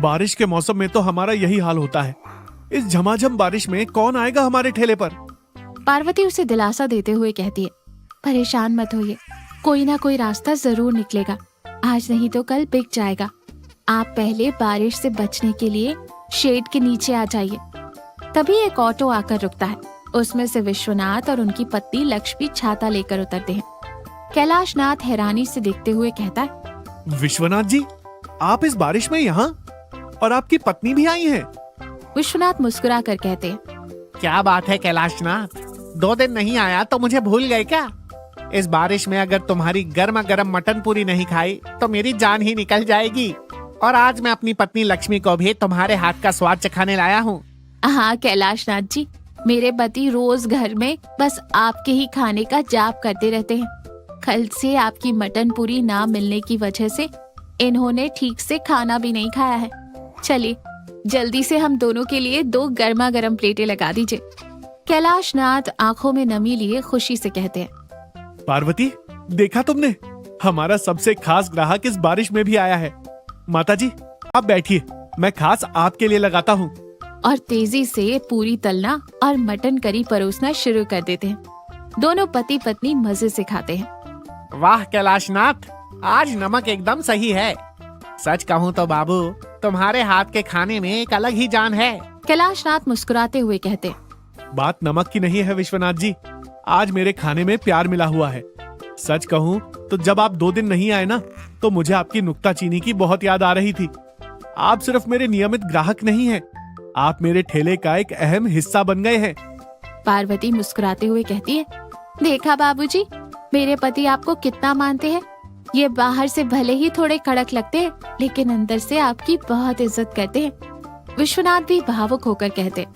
बारिश के मौसम में तो हमारा यही हाल होता है। इस झमाझम बारिश में कौन आएगा हमारे ठेले पर? पार्वती उसे दिलासा देते हुए कहती है, परेशान मत होइए, कोई ना कोई रास्ता जरूर निकलेगा। आज नहीं तो कल बिक जाएगा। आप पहले बारिश से बचने के लिए शेड के नीचे आ जाइए। तभी एक ऑटो आकर रुकता है। उसमें से विश्वनाथ और उनकी पत्नी लक्ष्मी छाता लेकर उतरते हैं। कैलाश नाथ हैरानी से देखते हुए कहता है, विश्वनाथ जी, आप इस बारिश में यहाँ? और आपकी पत्नी भी आई है? विश्वनाथ मुस्कुरा कर कहते हैं, क्या बात है कैलाशनाथ, 2 दिन नहीं आया तो मुझे भूल गए क्या? इस बारिश में अगर तुम्हारी गर्मा गर्म मटन पूरी नहीं खाई तो मेरी जान ही निकल जाएगी। और आज मैं अपनी पत्नी लक्ष्मी को भी तुम्हारे हाथ का स्वाद चखाने लाया हूँ। हाँ कैलाश नाथ जी, मेरे पति रोज घर में बस आपके ही खाने का जाप करते रहते हैं। कल से आपकी मटन पूरी ना मिलने की वजह से इन्होंने ठीक से खाना भी नहीं खाया है। चलिए जल्दी से हम दोनों के लिए 2 गर्मा गर्म प्लेटें लगा दीजिए। कैलाश नाथ आंखों में नमी लिए खुशी से कहते हैं, पार्वती, देखा तुमने, हमारा सबसे खास ग्राहक इस बारिश में भी आया है। माता जी, आप बैठिए, मैं खास आपके लिए लगाता हूँ। और तेजी से पूरी तलना और मटन करी परोसना शुरू कर देते हैं। दोनों पति पत्नी मजे से खाते हैं। वाह कैलाशनाथ, आज नमक एकदम सही है। सच कहूँ तो बाबू, तुम्हारे हाथ के खाने में एक अलग ही जान है। कैलाश नाथ मुस्कुराते हुए कहते हैं, बात नमक की नहीं है विश्वनाथ जी, आज मेरे खाने में प्यार मिला हुआ है। सच कहूँ तो जब आप 2 दिन नहीं आए ना, तो मुझे आपकी नुक्ताचीनी की बहुत याद आ रही थी। आप सिर्फ मेरे नियमित ग्राहक नहीं हैं, आप मेरे ठेले का एक अहम हिस्सा बन गए हैं। पार्वती मुस्कुराते हुए कहती है, देखा बाबूजी, मेरे पति आपको कितना मानते हैं। ये बाहर से भले ही थोड़े कड़क लगते हैं, लेकिन अंदर से आपकी बहुत इज्जत करते हैं। विश्वनाथ भी भावुक होकर कहते,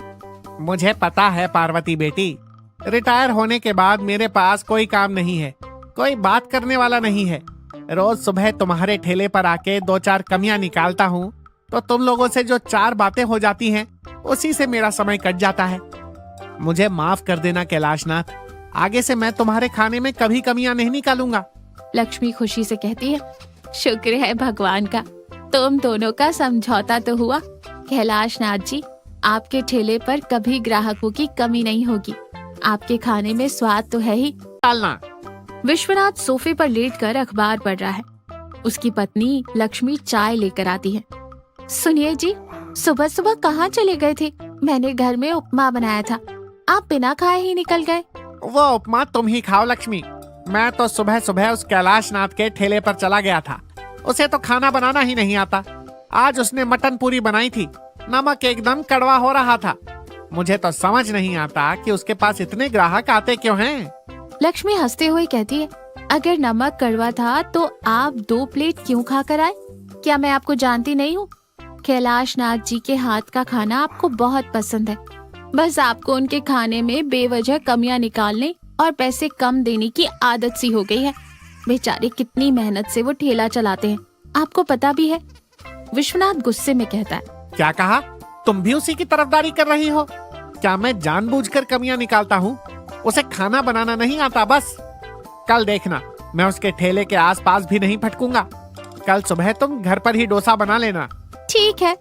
मुझे पता है पार्वती बेटी, रिटायर होने के बाद मेरे पास कोई काम नहीं है, कोई बात करने वाला नहीं है। रोज सुबह तुम्हारे ठेले पर आके 2-4 कमियां निकालता हूँ, तो तुम लोगों से जो 4 बातें हो जाती हैं, उसी से मेरा समय कट जाता है। मुझे माफ कर देना कैलाशनाथ, आगे से मैं तुम्हारे खाने में कभी कमियां नहीं निकालूंगा। लक्ष्मी खुशी से कहती है, शुक्र है भगवान का, तुम दोनों का समझौता तो हुआ। कैलाश नाथ जी, आपके ठेले पर कभी ग्राहकों की कमी नहीं होगी। आपके खाने में स्वाद तो है ही। टालना। विश्वनाथ सोफे पर लेटकर अखबार पढ़ रहा है। उसकी पत्नी लक्ष्मी चाय लेकर आती है। सुनिए जी, सुबह सुबह कहाँ चले गए थे? मैंने घर में उपमा बनाया था, आप बिना खाए ही निकल गए। वो उपमा तुम ही खाओ लक्ष्मी, मैं तो सुबह सुबह उस कैलाशनाथ के ठेले पर चला गया था। उसे तो खाना बनाना ही नहीं आता। आज उसने मटन पूरी बनाई थी, नमक एकदम कड़वा हो रहा था। मुझे तो समझ नहीं आता कि उसके पास इतने ग्राहक आते क्यों हैं। लक्ष्मी हंसते हुए कहती है, अगर नमक कड़वा था तो आप 2 प्लेट क्यों खा कर आए? क्या मैं आपको जानती नहीं हूँ? कैलाश नाथ जी के हाथ का खाना आपको बहुत पसंद है। बस आपको उनके खाने में बेवजह कमियां निकालने और पैसे कम देने की आदत सी हो गई है। बेचारे कितनी मेहनत से वो ठेला चलाते हैं, आपको पता भी है। विश्वनाथ गुस्से में कहता है, क्या कहा? तुम भी उसी की तरफदारी कर रही हो? क्या मैं जानबूझकर कमियां निकालता हूँ? उसे खाना बनाना नहीं आता बस। कल देखना, मैं उसके ठेले के आसपास भी नहीं भटकूंगा। कल सुबह तुम घर पर ही डोसा बना लेना। ठीक है,